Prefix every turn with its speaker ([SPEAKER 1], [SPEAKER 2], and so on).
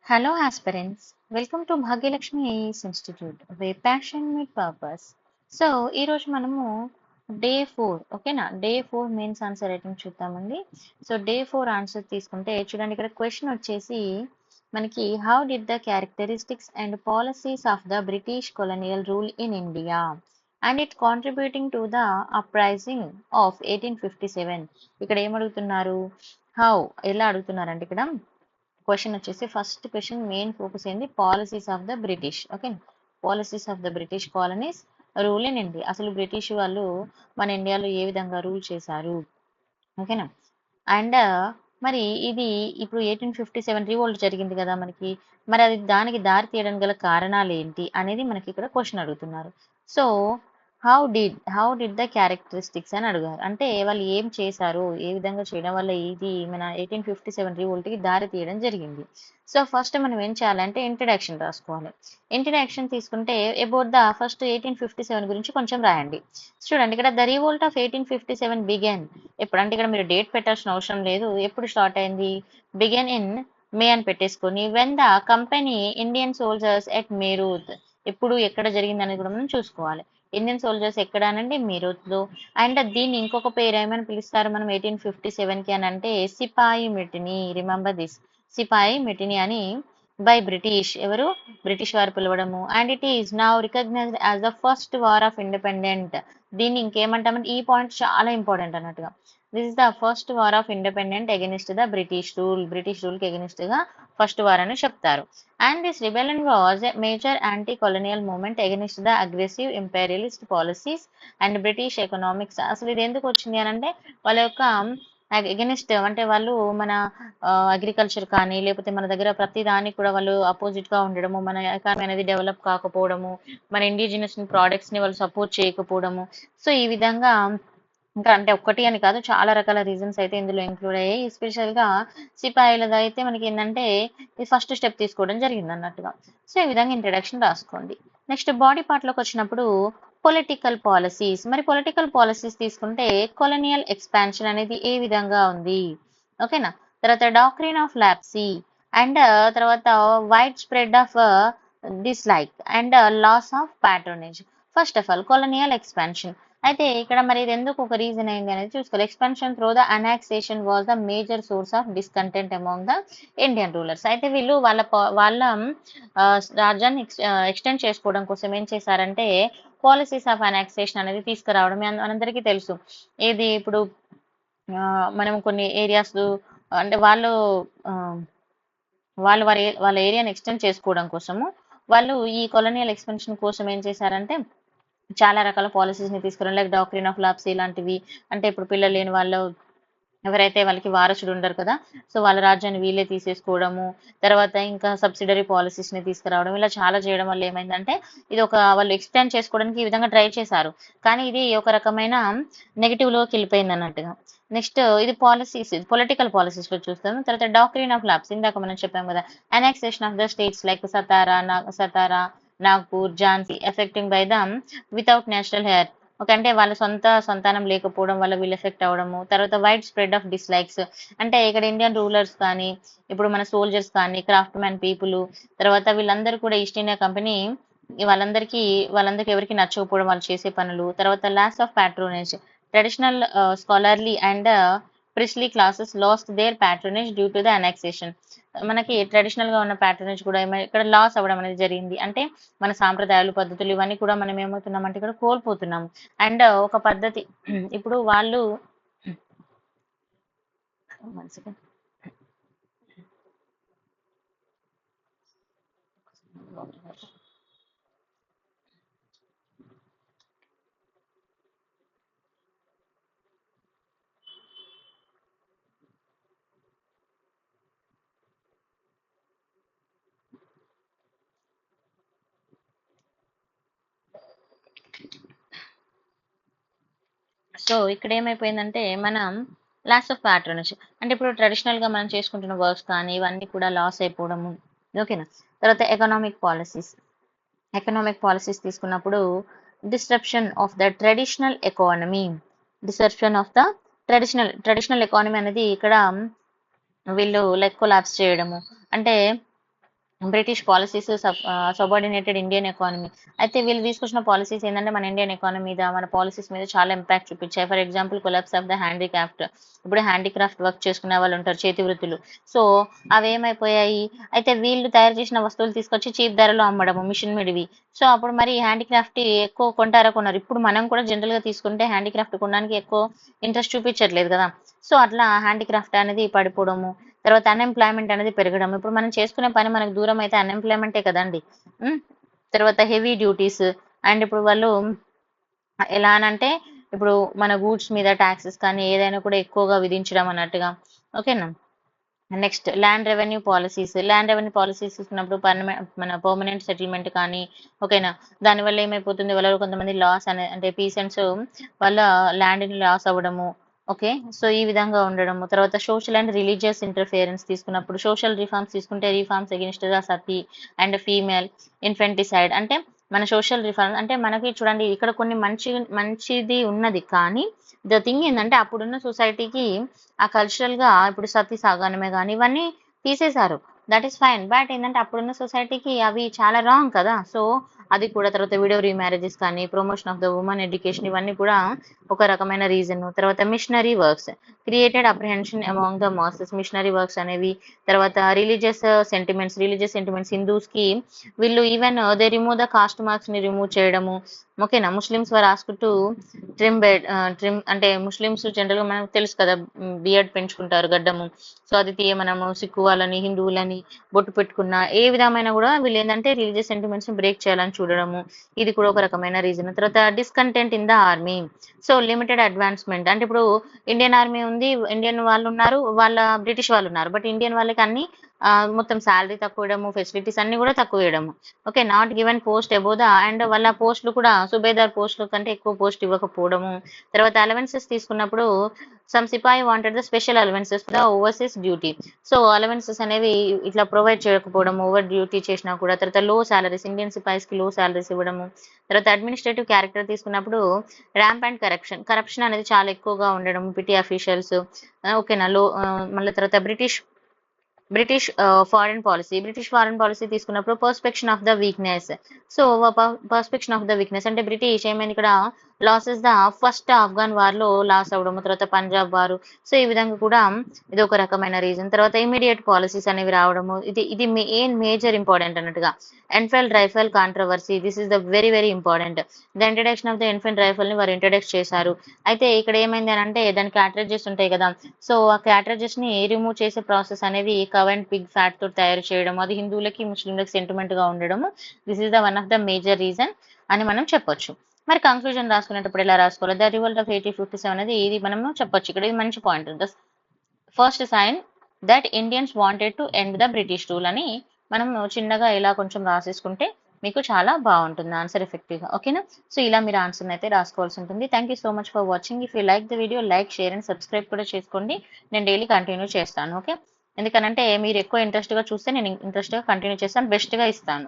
[SPEAKER 1] Hello, aspirants. Welcome to Bhagyalakshmi AES Institute, where passion meet purpose. So ఈరోజు మనము day 4 ఓకేనా day 4 mains answer writing చూద్దామండి. So day 4 answer తీసుకుంటే చూడండి, ఇక్కడ క్వశ్చన్ వచ్చేసి మనకి how did the characteristics and policies of the British colonial rule in India and it contributing to the uprising of 1857. ఇక్కడ ఏమడుగుతున్నారు, హౌ ఎలా అడుగుతున్నారంటే ఇక్కడ క్వశ్చన్ వచ్చేసి ఫస్ట్ క్వశ్చన్ మెయిన్ ఫోకస్ ఏంది, policies of the British. Okay, policies of the British colonies rule in India. అసలు British వాళ్ళు మన ఇండియాలో ఏ విధంగా రూల్ చేశారు, ఓకేనా. అండ్ మరి ఇది ఇప్పుడు 1857 రివోల్ట్ జరిగింది కదా మనకి, మరి అది దానికి దారి తీయడం గల కారణాలు ఏంటి అనేది మనకి ఇక్కడ క్వశ్చన్ అడుగుతున్నారు. So how did the characteristics అని అడిగారు, అంటే వాళ్ళు ఏం చేశారు, ఏ విధంగా చేయడం వల్ల ఇది మన 1857 రివోల్ట్కి దారి తీయడం జరిగింది. సో ఫస్ట్ మనం ఏం చేయాలంటే ఇంట్రడక్షన్ రాసుకోవాలి. ఇంట్రడక్షన్ తీసుకుంటే అబౌట్ ద ఫస్ట్ 1857 గురించి కొంచెం రాయండి. చూడండి, ఇక్కడ ద రివోల్ట్ ఆఫ్ 1857 బిగన్ ఎప్పుడు అంటే ఇక్కడ మీరు డేట్ పెట్టాల్సిన అవసరం లేదు, ఎప్పుడు స్టార్ట్ అయింది, బిగన్ ఇన్ మే అని పెట్టేసుకొని when the company Indian soldiers at Meerut, ఎప్పుడు ఎక్కడ జరిగింది అనేది కూడా మనం చూసుకోవాలి. ఇండియన్ సోల్జర్స్ ఎక్కడ అనండి, మీరూత్లో. అండ్ దీన్ని ఇంకొక పేరు ఏమని పిలుస్తారు మనం 1857కి అని అంటే సిపాయి మిటిని. రిమెంబర్ దిస్, సిపాయి మిటిని అని బై బ్రిటిష్, ఎవరు బ్రిటిష్ వారు పిలవడము. And it is now recognized as the first war of independent. దీన్ని ఇంకేమంటామంటే ఈ పాయింట్ చాలా ఇంపార్టెంట్ అన్నట్టుగా, this is the first war of independent against the British rule. British rule కి అగెనిస్ట్ గా ఫస్ట్ వార్ అని చెప్తారు. And this rebellion was a major anti colonial movement against the aggressive imperialist policies and British economics. అసలు ఇది ఎందుకు వచ్చింది అని అంటే వాళ్ళ యొక్క ఎగెనిస్ట్, అంటే వాళ్ళు మన అగ్రికల్చర్ కానీ లేకపోతే మన దగ్గర ప్రతి దానికి కూడా వాళ్ళు అపోజిట్ గా ఉండడము, మన ఎకానమీ అనేది డెవలప్ కాకపోవడము, మన ఇండిజినస్ ప్రోడక్ట్స్ ని వాళ్ళు సపోర్ట్ చేయకపోవడము. సో ఈ విధంగా ఇంకా అంటే ఒక్కటి అని కాదు, చాలా రకాల రీజన్స్ అయితే ఇందులో ఇంక్లూడ్ అయ్యాయి. ఎస్పెషల్ గా సిపాయిలది అయితే మనకి ఏంటంటే ఇది ఫస్ట్ స్టెప్ తీసుకోవడం జరిగింది అన్నట్టుగా. సో ఈ విధంగా ఇంట్రడక్షన్ రాసుకోండి. నెక్స్ట్ బాడీ పార్ట్ లోకి వచ్చినప్పుడు పొలిటికల్ పాలసీస్. మరి పొలిటికల్ పాలసీస్ తీసుకుంటే కొలోనియల్ ఎక్స్పాన్షన్ అనేది ఏ విధంగా ఉంది, ఓకేనా. తర్వాత డాక్ట్రిన్ ఆఫ్ లాప్సీ అండ్ తర్వాత wide spread of dislike and loss of patronage. First of all colonial expansion. అయితే ఇక్కడ మరి ఇది ఎందుకు ఒక రీజన్ అయింది అనేది చూసుకోవాలి. Expansion through the annexation was the major source of discontent among the Indian rulers. అయితే వీళ్ళు వాళ్ళ రాజ్యాన్ని ఎక్స్టెండ్ చేసుకోవడం కోసం ఏం చేశారంటే పాలసీస్ ఆఫ్ అనెక్సేషన్ అనేది తీసుకురావడం. మనందరికీ తెలుసు, ఏది ఇప్పుడు మనం కొన్ని ఏరియాస్ అంటే ఆ, వాళ్ళ ఏరియాని ఎక్స్టెండ్ చేసుకోవడం కోసము వాళ్ళు ఈ కొలోనియల్ ఎక్స్పెన్షన్ కోసం ఏం చేశారంటే చాలా రకాల పాలసీస్ ని తీసుకురావడం, లైక్ డాక్ట్రిన్ ఆఫ్ లాప్సీ ఇలాంటివి. అంటే ఇప్పుడు పిల్లలు లేని వాళ్ళు ఎవరైతే వాళ్ళకి వారసుడు ఉండరు కదా, సో వాళ్ళ రాజ్యాన్ని వీళ్ళే తీసేసుకోవడము, తర్వాత ఇంకా సబ్సిడరీ పాలసీస్ ని తీసుకురావడం, ఇలా చాలా చేయడం వల్ల ఏమైందంటే ఇది ఒక వాళ్ళు ఎక్స్టెండ్ చేసుకోవడానికి ఈ విధంగా ట్రై చేశారు, కానీ ఇది ఒక రకమైన నెగిటివ్ లోకి వెళ్ళిపోయింది అన్నట్టుగా. నెక్స్ట్ ఇది పాలసీస్, పొలిటికల్ పాలసీస్ లో చూస్తాము. తర్వాత డాక్ట్రిన్ ఆఫ్ లాప్స్, ఇందాక మనం చెప్పాం కదా, annexation of the states like Satara, Nagpur, Jhansi effecting by the without national hair. ఒక అంటే వాళ్ళ సంతానం లేకపోవడం వల్ల వీళ్ళు ఎఫెక్ట్ అవ్వడము. తర్వాత వైడ్ స్ప్రెడ్ ఆఫ్ డిస్లైక్స్, అంటే ఇక్కడ ఇండియన్ రూలర్స్ కానీ ఇప్పుడు మన సోల్జర్స్ కానీ క్రాఫ్ట్ మ్యాన్ పీపుల్, తర్వాత వీళ్ళందరూ కూడా ఈస్ట్ ఇండియా కంపెనీ వాళ్ళందరికీ ఎవరికి నచ్చకపోవడం వాళ్ళు చేసే పనులు. తర్వాత loss of patronage, traditional scholarly and priestly classes lost their patronage due to the annexation. మనకి ట్రెడిషనల్ గా ఉన్న ప్యాట్రోనేజ్ కూడా ఇక్కడ లాస్ అవ్వడం అనేది జరిగింది. అంటే మన సాంప్రదాయాలు పద్ధతులు ఇవన్నీ కూడా మనం ఏమవుతున్నాం అంటే ఇక్కడ కోల్పోతున్నాం. అండ్ ఒక పద్ధతి ఇప్పుడు వాళ్ళు one second. సో ఇక్కడ ఏమైపోయిందంటే మనం లాస్ ఆఫ్ ప్యాట్రనేజ్, అంటే ఇప్పుడు ట్రెడిషనల్ గా మనం చేసుకుంటున్న వర్క్స్ కానీ ఇవన్నీ కూడా లాస్ అయిపోవడము, ఓకేనా. తర్వాత ఎకనామిక్ పాలసీస్ తీసుకున్నప్పుడు disruption of the traditional economy. Disruption of the traditional economy అనేది ఇక్కడ వీళ్ళు లైక్ కొలాప్స్ చేయడము. అంటే British policies subordinated Indian economy. అయితే వీళ్ళు తీసుకొచ్చిన పాలసీస్ ఏంటంటే మన ఇండియన్ ఎకానమీ మీద, మన పాలసీస్ మీద చాలా ఇంపాక్ట్ చూపించాయి. For example collapse of the handicraft. ఇప్పుడు హ్యాండీక్రాఫ్ట్ వర్క్ చేసుకునే వాళ్ళు ఉంటారు, చేతి వృత్తులు. సో అవి ఏమైపోయాయి, అయితే వీళ్ళు తయారు చేసిన వస్తువులు తీసుకొచ్చి చీప్ ధరలో అమ్మడము, మిషన్ మేడ్‌వి. సో అప్పుడు మరి హ్యాండీక్రాఫ్ట్ ఎక్కువ కొంటారా కొనరు. ఇప్పుడు మనం కూడా జనరల్‌గా తీసుకుంటే హ్యాండీక్రాఫ్ట్ కొనడానికి ఎక్కువ ఇంట్రెస్ట్ చూపించట్లేదు కదా! సో అట్లా హ్యాండీక్రాఫ్ట్ అనేది పడిపోవడము. తర్వాత అన్‌ఎంప్లాయ్‌మెంట్ అనేది పెరగడం. ఇప్పుడు మనం చేసుకునే పని మనకు దూరం అయితే అన్‌ఎంప్లాయ్‌మెంటే కదండీ! హ్మ్. తర్వాత హెవీ డ్యూటీస్. అండ్ ఇప్పుడు వాళ్ళు ఎలా అనంటే, ఇప్పుడు మన గూడ్స్ మీద టాక్సెస్ కానీ ఏదైనా కూడా ఎక్కువగా విధించడం అన్నట్టుగా. ఓకేనా? Next land revenue policies. Land revenue policies తీసుకున్నప్పుడు మన పర్మనెంట్ సెటిల్మెంట్ కానీ, ఓకేనా? దానివల్ల ఏమైపోతుంది, వాళ్ళలో కొంతమంది లాస్ అంటే పీసెంట్స్ వాళ్ళ ల్యాండ్‌ని లాస్ అవ్వడము. ఓకే. సో ఈ విధంగా ఉండడము. తర్వాత సోషల్ అండ్ రిలీజియస్ ఇంటర్ఫియరెన్స్ తీసుకున్నప్పుడు సోషల్ రిఫార్మ్స్ తీసుకుంటే reforms against the sati and female infanticide. అంటే మన సోషల్ రిఫార్మ్ అంటే మనకి చూడండి ఇక్కడ కొన్ని మంచిది ఉన్నది. కానీ ద థింగ్ ఏందంటే అప్పుడున్న సొసైటీకి ఆ కల్చరల్‌గా ఇప్పుడు సతీ సాగనమే గాని ఇవన్నీ తీసేశారు. That is fine. బట్ ఏందంటే అప్పుడున్న సొసైటీకి అవి చాలా రాంగ్ కదా! సో అది కూడా. తర్వాత విడో రీమ్యారేజెస్ కానీ, promotion of the woman education ఇవన్నీ కూడా ఒక రకమైన రీజన్. తర్వాత missionary works created apprehension among the masses. Missionary works అనేవి. తర్వాత రిలీజియస్ సెంటిమెంట్స్ హిందూస్‌కి వీళ్ళు even they remove the caste మార్క్స్‌ని రిమూవ్ చేయడము. ఓకేనా? Muslims were asked to trim అంటే ముస్లిమ్స్ జనరల్‌గా మనకు తెలుసు కదా! బియర్డ్ పెంచుకుంటారు, గడ్డము. సో అది తీయమనము. సిక్కు వాళ్ళని, హిందువులని బొట్టు పెట్టుకున్న ఏ విధమైన కూడా వీళ్ళేందంటే రిలీజియస్ సెంటిమెంట్స్‌ని బ్రేక్ చేయాలని చూడడము. ఇది కూడా ఒక రకమైన రీజన్. తర్వాత discontent in the army. So limited advancement. అంటే ఇప్పుడు ఇండియన్ ఆర్మీ ఉంది. ఇండియన్ వాళ్ళున్నారు. బ్రిటిష్ వాళ్ళున్నారు. బట్ ఇండియన్ వాళ్ళకి అన్నీ మొత్తం సాలరీ తక్కువియ్యడము, ఫెసిలిటీస్ అన్నీ కూడా తక్కువియ్యడము. Okay. Not given post above the and వాళ్ళ పోస్ట్‌లు కూడా సుబేదార్ పోస్ట్‌ల కంటే ఎక్కువ పోస్ట్ ఇవ్వకపోవడము. తర్వాత అలవెన్సెస్ తీసుకున్నప్పుడు some sepoy wanted the special allowances for the overseas duty. So allowances అనేవి ఇట్లా ప్రొవైడ్ చేయకపోవడం ఓవర్ డ్యూటీ చేసినా కూడా. తర్వాత లో సాలరీస్ ఇండియన్ సిపాయిస్‌కి లో సాలరీస్ ఇవ్వడము. తర్వాత అడ్మినిస్ట్రేటివ్ క్యారెక్టర్ తీసుకున్నప్పుడు ర్యాంప్ అండ్ కరప్షన్ అనేది చాలా ఎక్కువగా ఉండడం. పిటీ అఫీషియల్స్ ఓకేనా? మళ్ళీ తర్వాత బ్రిటిష్ ఫారెన్ పాలిసీ తీసుకున్నప్పుడు perception of the weakness. So perception of the weakness అంటే బ్రిటిష్ ఏమైంది ఇక్కడ లాసెస్ ద ఫస్ట్ ఆఫ్ఘన్ వార్‌లో లాస్ అవ్వడము. తర్వాత పంజాబ్ వారు. సో ఈ విధంగా కూడా ఇదొక రకమైన రీజన్. తర్వాత ఇమ్మీడియేట్ పాలిసీస్ అనేవి రావడము. ఇది మేజర్ ఇంపార్టెంట్ అన్నట్టుగా. Enfield rifle controversy. This is the very very important. The introduction of the Enfield రైఫిల్‌ని వారు ఇంట్రొడక్ట్ చేశారు. అయితే ఇక్కడ ఏమైంది అనంటే దాని క్యాట్రిడ్జెస్ ఉంటాయి కదా! సో ఆ క్యాట్రిడ్జెస్‌ని రిమూవ్ చేసే ప్రాసెస్ అనేది కవ్ అండ్ పిగ్ ఫ్యాట్‌తో తయారు చేయడం. అది హిందువులకి, ముస్లింలకి సెంటిమెంట్‌గా ఉండడము. This is the one of the major reason అని మనం చెప్పొచ్చు. మరి కంక్లూజన్ రాసుకునేటప్పుడు ఎలా రాసుకోవాలి? ద రివోల్ట్ ఆఫ్ 1857 అనేది ఇది మనము చెప్పొచ్చు. ఇక్కడ ఇది మంచి point. The first sign that Indians wanted to end the British rule అని మనం చిన్నగా ఇలా కొంచెం రాసేసుకుంటే మీకు చాలా బాగుంటుంది ఆన్సర్ ఎఫెక్టివ్‌గా. ఓకేనా? సో ఇలా మీరు ఆన్సర్‌ని అయితే రాసుకోవాల్సి ఉంటుంది. Thank you so much for watching. If you like the video like, share and subscribe కూడా చేసుకోండి. నేను డైలీ కంటిన్యూ చేస్తాను. ఓకే. ఎందుకనంటే మీరు ఎక్కువ ఇంట్రెస్ట్‌గా చూస్తే నేను ఇంట్రెస్ట్‌గా కంటిన్యూ చేస్తాను. బెస్ట్‌గా ఇస్తాను.